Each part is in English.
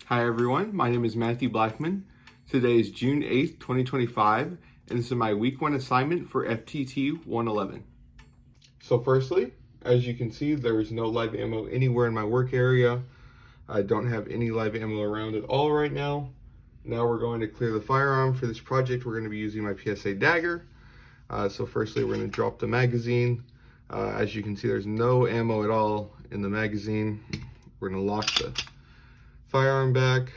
Hi everyone, my name is Matthew Blackman. Today is June 8th, 2025, and this is my week 1 assignment for FTT 111. So firstly, as you can see, there is no live ammo anywhere in my work area. I don't have any live ammo around at all right now. Now we're going to clear the firearm. For this project, we're going to be using my PSA Dagger. So firstly, we're going to drop the magazine. As you can see, there's no ammo at all in the magazine. We're going to lock the firearm back.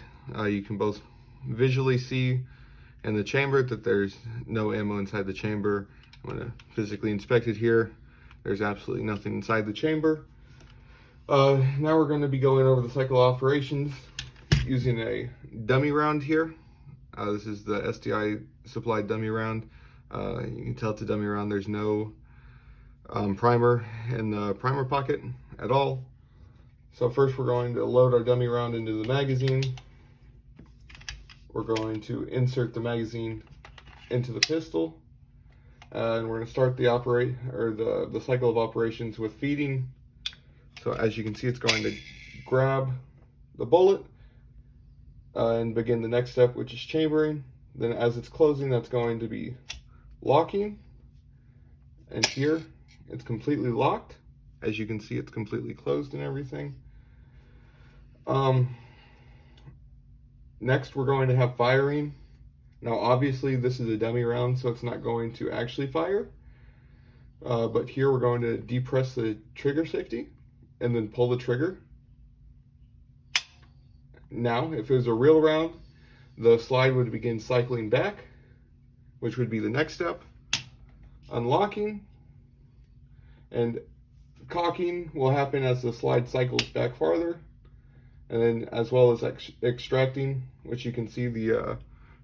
You can both visually see in the chamber that there's no ammo inside the chamber. I'm going to physically inspect it here. There's absolutely nothing inside the chamber. Now we're going to be going over the cycle of operations using a dummy round here. This is the SDI supplied dummy round. You can tell it's a dummy round. There's no primer in the primer pocket at all. So first we're going to load our dummy round into the magazine. We're going to insert the magazine into the pistol. And we're going to start the cycle of operations with feeding. So as you can see, it's going to grab the bullet and begin the next step, which is chambering. Then as it's closing, that's going to be locking. And here it's completely locked. As you can see, it's completely closed and everything. Next, we're going to have firing. Now, obviously, this is a dummy round, so it's not going to actually fire. But here we're going to depress the trigger safety and then pull the trigger. Now, if it was a real round, the slide would begin cycling back, which would be the next step. Unlocking and cocking will happen as the slide cycles back farther, and then as well as extracting, which you can see the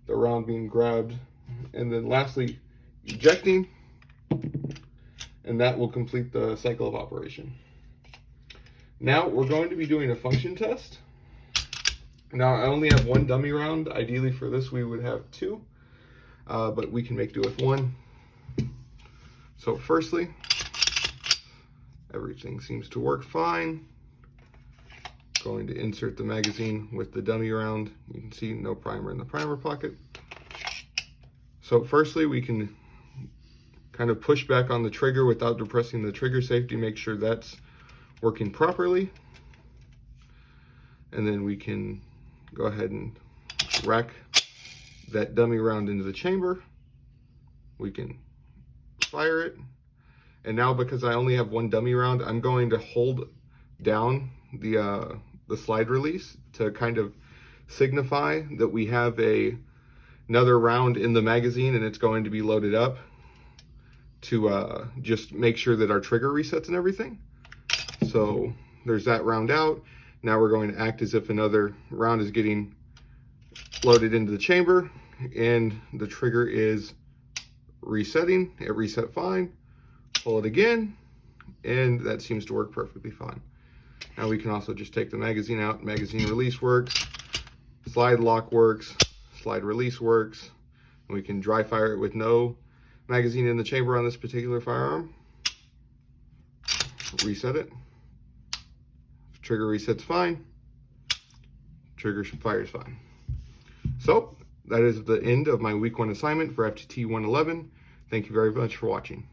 round being grabbed, and then lastly ejecting, and that will complete the cycle of operation. Now we're going to be doing a function test. Now I only have one dummy round. Ideally for this we would have two, but we can make do with one. So firstly, everything seems to work fine. Going to insert the magazine with the dummy round. You can see no primer in the primer pocket. So firstly, we can kind of push back on the trigger without depressing the trigger safety, make sure that's working properly. And then we can go ahead and rack that dummy round into the chamber. We can fire it. And now, because I only have one dummy round, I'm going to hold down the slide release to kind of signify that we have another round in the magazine and it's going to be loaded up to just make sure that our trigger resets and everything. So there's that round out. Now we're going to act as if another round is getting loaded into the chamber and the trigger is resetting. It reset fine. Pull it again, and that seems to work perfectly fine. Now we can also just take the magazine out. Magazine release works, slide lock works, slide release works, and we can dry fire it with no magazine in the chamber on this particular firearm. Reset it. Trigger resets fine. Trigger fires fine. So that is the end of my week 1 assignment for FTT 111. Thank you very much for watching.